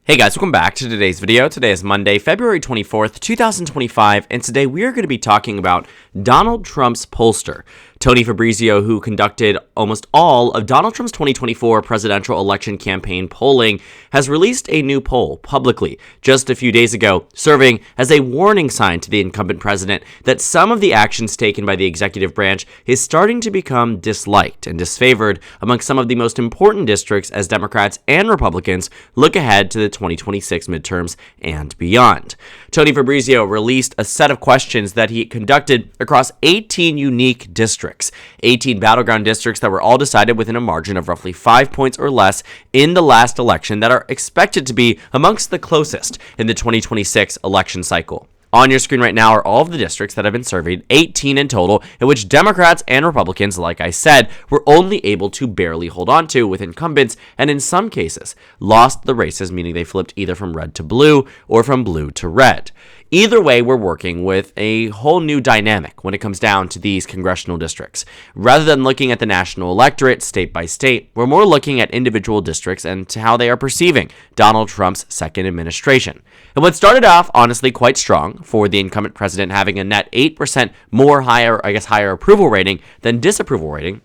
Hey guys, welcome back to today's video. Today is Monday, February 24th, 2025, and today we are going to be talking about Donald Trump's pollster, Tony Fabrizio, who conducted almost all of Donald Trump's 2024 presidential election campaign polling, has released a new poll publicly just a few days ago, serving as a warning sign to the incumbent president that some of the actions taken by the executive branch is starting to become disliked and disfavored among some of the most important districts as Democrats and Republicans look ahead to the 2026 midterms and beyond. Tony Fabrizio released a set of questions that he conducted across 18 unique districts, 18 battleground districts that were all decided within a margin of roughly 5 points or less in the last election that are expected to be amongst the closest in the 2026 election cycle. On your screen right now are all of the districts that have been surveyed, 18 in total, in which Democrats and Republicans, like I said, were only able to barely hold on to with incumbents, and in some cases, lost the races, meaning they flipped either from red to blue or from blue to red. Either way, we're working with a whole new dynamic when it comes down to these congressional districts. Rather than looking at the national electorate state by state, we're more looking at individual districts and to how they are perceiving Donald Trump's second administration. And what started off, honestly, quite strong for the incumbent president having a net 8% higher approval rating than disapproval rating,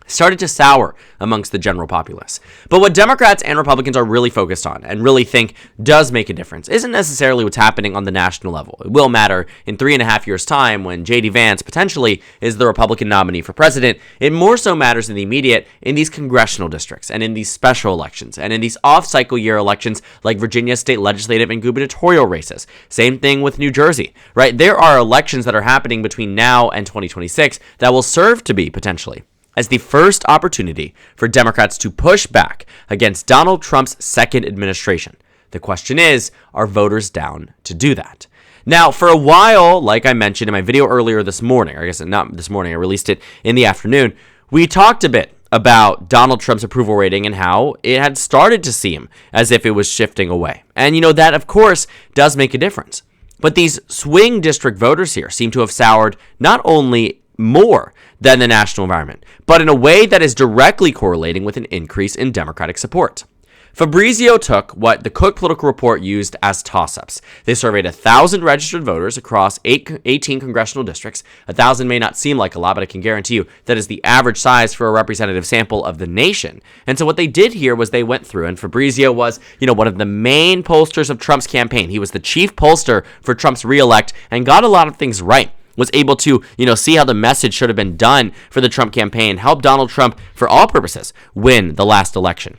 started to sour amongst the general populace. But what Democrats and Republicans are really focused on and really think does make a difference isn't necessarily what's happening on the national level. It will matter in 3.5 years' time when J.D. Vance potentially is the Republican nominee for president. It more so matters in the immediate in these congressional districts and in these special elections and in these off-cycle year elections like Virginia state legislative and gubernatorial races. Same thing with New Jersey, right? There are elections that are happening between now and 2026 that will serve to be potentially as the first opportunity for Democrats to push back against Donald Trump's second administration. The question is, are voters down to do that? Now, for a while, like I mentioned in my video earlier this morning, or I guess not this morning, I released it in the afternoon, we talked a bit about Donald Trump's approval rating and how it had started to seem as if it was shifting away. And that, of course, does make a difference. But these swing district voters here seem to have soured not only more than the national environment, but in a way that is directly correlating with an increase in Democratic support. Fabrizio took what the Cook Political Report used as toss-ups. They surveyed 1,000 registered voters across 18 congressional districts. 1,000 may not seem like a lot, but I can guarantee you that is the average size for a representative sample of the nation. And so what they did here was they went through, and Fabrizio was, one of the main pollsters of Trump's campaign. He was the chief pollster for Trump's reelect and got a lot of things right. Was able to, see how the message should have been done for the Trump campaign, help Donald Trump, for all purposes, win the last election.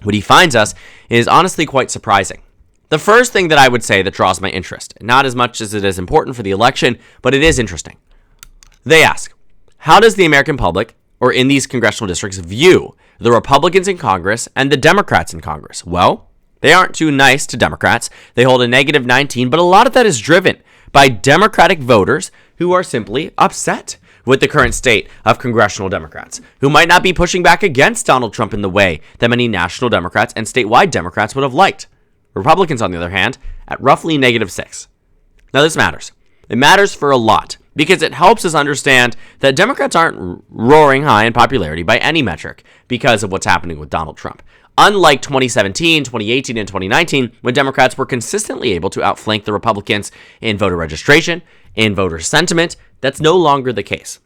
What he finds us is honestly quite surprising. The first thing that I would say that draws my interest, not as much as it is important for the election, but it is interesting. They ask, how does the American public, or in these congressional districts, view the Republicans in Congress and the Democrats in Congress? Well, they aren't too nice to Democrats. They hold a negative 19, but a lot of that is driven by Democratic voters who are simply upset with the current state of congressional Democrats, who might not be pushing back against Donald Trump in the way that many national Democrats and statewide Democrats would have liked. Republicans, on the other hand, at roughly -6. Now, this matters. It matters for a lot because it helps us understand that Democrats aren't roaring high in popularity by any metric because of what's happening with Donald Trump. Unlike 2017, 2018, and 2019, when Democrats were consistently able to outflank the Republicans in voter registration, in voter sentiment, that's no longer the case.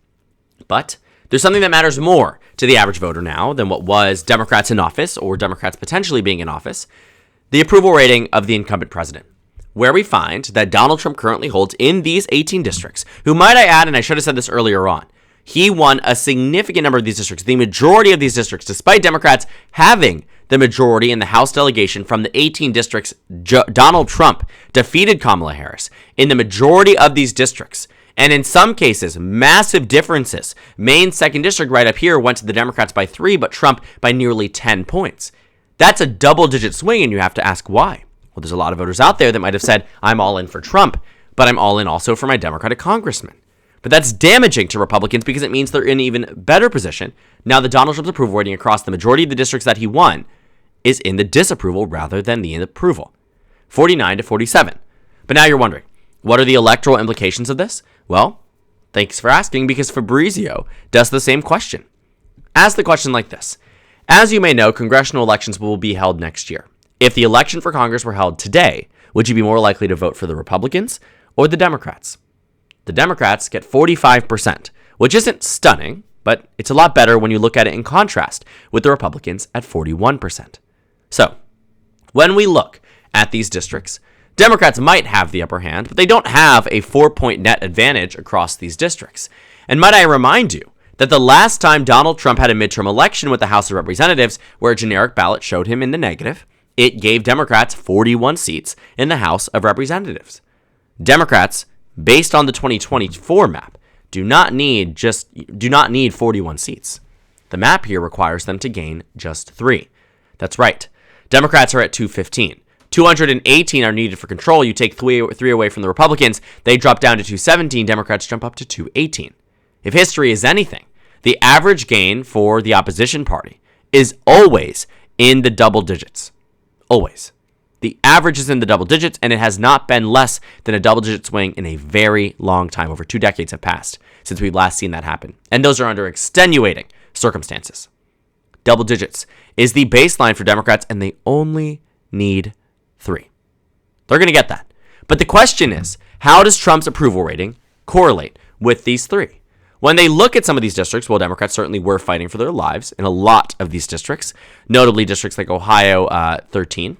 But there's something that matters more to the average voter now than what was Democrats in office or Democrats potentially being in office, the approval rating of the incumbent president, where we find that Donald Trump currently holds in these 18 districts, who might I add, and I should have said this earlier on, he won a significant number of these districts, the majority of these districts, despite Democrats having the majority in the House delegation from the 18 districts. Donald Trump defeated Kamala Harris in the majority of these districts. And in some cases, massive differences. Maine 2nd District right up here went to the Democrats by 3, but Trump by nearly 10 points. That's a double-digit swing, and you have to ask why. Well, there's a lot of voters out there that might have said, I'm all in for Trump, but I'm all in also for my Democratic congressman. But that's damaging to Republicans because it means they're in an even better position now that Donald Trump's approval rating across the majority of the districts that he won is in the disapproval rather than the approval. 49-47. But now you're wondering, what are the electoral implications of this? Well, thanks for asking, because Fabrizio does the same question. Ask the question like this. As you may know, congressional elections will be held next year. If the election for Congress were held today, would you be more likely to vote for the Republicans or the Democrats? The Democrats get 45%, which isn't stunning, but it's a lot better when you look at it in contrast with the Republicans at 41%. So, when we look at these districts, Democrats might have the upper hand, but they don't have a 4-point net advantage across these districts. And might I remind you that the last time Donald Trump had a midterm election with the House of Representatives, where a generic ballot showed him in the negative, it gave Democrats 41 seats in the House of Representatives. Democrats, based on the 2024 map, do not need 41 seats. The map here requires them to gain just 3. That's right. Democrats are at 215. 218 are needed for control. You take 3 away from the Republicans, they drop down to 217. Democrats jump up to 218. If history is anything, the average gain for the opposition party is always in the double digits. Always. The average is in the double digits, and it has not been less than a double-digit swing in a very long time. Over 2 decades have passed since we've last seen that happen. And those are under extenuating circumstances. Double digits is the baseline for Democrats, and they only need 3. They're going to get that. But the question is, how does Trump's approval rating correlate with these 3? When they look at some of these districts, well, Democrats certainly were fighting for their lives in a lot of these districts, notably districts like Ohio 13,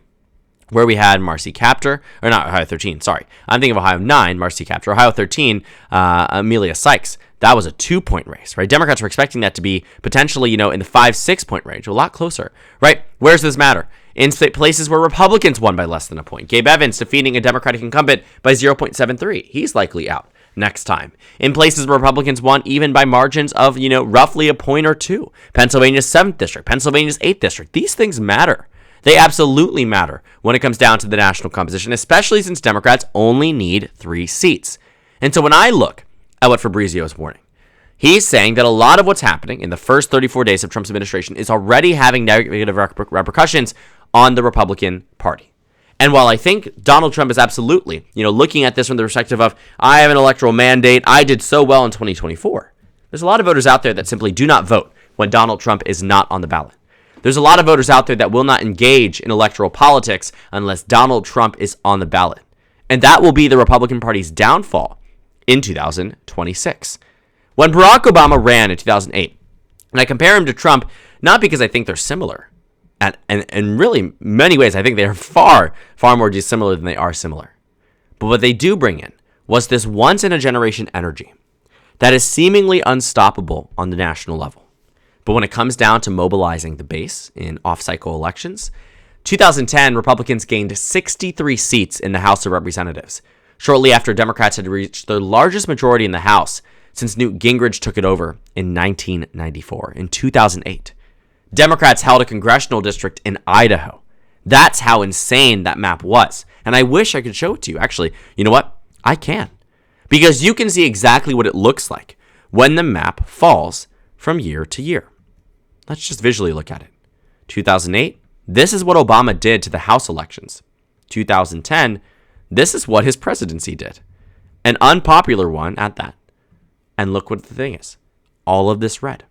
where we had Marcy Kaptur, or not Ohio 13, sorry. I'm thinking of Ohio 9, Marcy Kaptur. Ohio 13, Amelia Sykes. That was a 2-point race, right? Democrats were expecting that to be potentially, in the 5-6 point range, a lot closer, right? Where does this matter? In places where Republicans won by less than a point. Gabe Evans defeating a Democratic incumbent by 0.73. He's likely out next time. In places where Republicans won even by margins of, roughly a point or 2. Pennsylvania's 7th district, Pennsylvania's 8th district. These things matter. They absolutely matter when it comes down to the national composition, especially since Democrats only need 3 seats. And so when I look at what Fabrizio is warning, he's saying that a lot of what's happening in the first 34 days of Trump's administration is already having negative repercussions on the Republican Party. And while I think Donald Trump is absolutely, looking at this from the perspective of, I have an electoral mandate, I did so well in 2024, there's a lot of voters out there that simply do not vote when Donald Trump is not on the ballot. There's a lot of voters out there that will not engage in electoral politics unless Donald Trump is on the ballot. And that will be the Republican Party's downfall in 2026. When Barack Obama ran in 2008, and I compare him to Trump, not because I think they're similar, and in really many ways, I think they are far, far more dissimilar than they are similar. But what they do bring in was this once-in-a-generation energy that is seemingly unstoppable on the national level. But when it comes down to mobilizing the base in off-cycle elections, 2010, Republicans gained 63 seats in the House of Representatives, shortly after Democrats had reached their largest majority in the House since Newt Gingrich took it over in 1994. In 2008, Democrats held a congressional district in Idaho. That's how insane that map was. And I wish I could show it to you. Actually, you know what? I can. Because you can see exactly what it looks like when the map falls from year to year. Let's just visually look at it. 2008, this is what Obama did to the House elections. 2010, this is what his presidency did. An unpopular one at that. And look what the thing is. All of this red.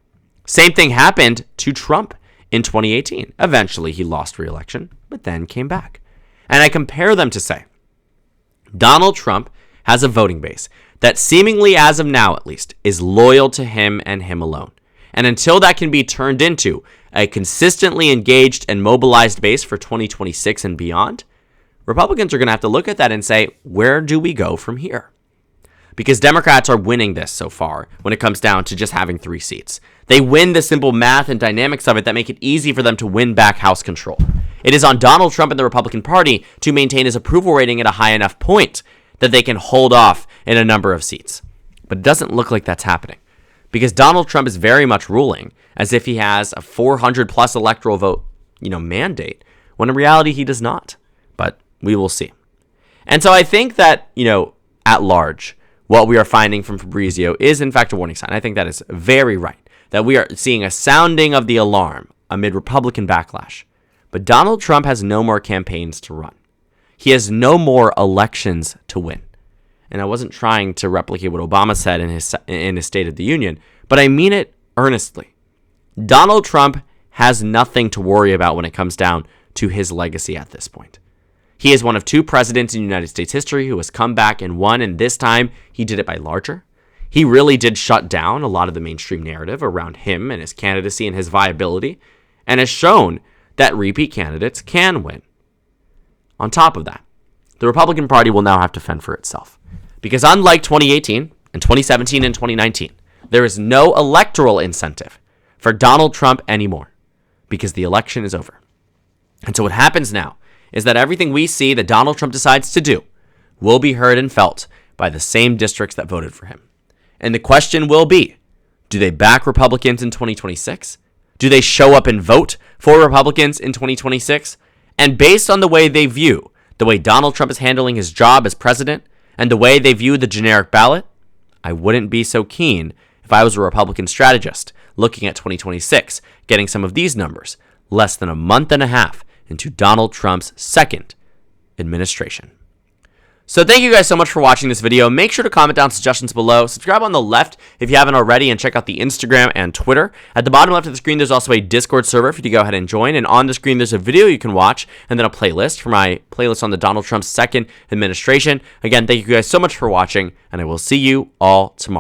Same thing happened to Trump in 2018. Eventually, he lost re-election, but then came back. And I compare them to say, Donald Trump has a voting base that seemingly, as of now at least, is loyal to him and him alone. And until that can be turned into a consistently engaged and mobilized base for 2026 and beyond, Republicans are going to have to look at that and say, where do we go from here? Because Democrats are winning this so far when it comes down to just having 3 seats. They win the simple math and dynamics of it that make it easy for them to win back House control. It is on Donald Trump and the Republican Party to maintain his approval rating at a high enough point that they can hold off in a number of seats. But it doesn't look like that's happening. Because Donald Trump is very much ruling as if he has a 400-plus electoral vote, mandate, when in reality he does not. But we will see. And so I think that, at large, what we are finding from Fabrizio is in fact a warning sign. I think that is very right. That we are seeing a sounding of the alarm amid Republican backlash. But Donald Trump has no more campaigns to run. He has no more elections to win. And I wasn't trying to replicate what Obama said in his State of the Union, but I mean it earnestly. Donald Trump has nothing to worry about when it comes down to his legacy at this point. He is one of 2 presidents in United States history who has come back and won, and this time he did it by larger. He really did shut down a lot of the mainstream narrative around him and his candidacy and his viability, and has shown that repeat candidates can win. On top of that, the Republican Party will now have to fend for itself. Because unlike 2018 and 2017 and 2019, there is no electoral incentive for Donald Trump anymore because the election is over. And so what happens now is that everything we see that Donald Trump decides to do will be heard and felt by the same districts that voted for him. And the question will be, do they back Republicans in 2026? Do they show up and vote for Republicans in 2026? And based on the way they view the way Donald Trump is handling his job as president and the way they view the generic ballot, I wouldn't be so keen if I was a Republican strategist looking at 2026, getting some of these numbers less than a month and a half into Donald Trump's second administration. So thank you guys so much for watching this video. Make sure to comment down suggestions below. Subscribe on the left if you haven't already, and check out the Instagram and Twitter. At the bottom left of the screen, there's also a Discord server for you to go ahead and join. And on the screen, there's a video you can watch and then a playlist for my playlist on the Donald Trump's second administration. Again, thank you guys so much for watching, and I will see you all tomorrow.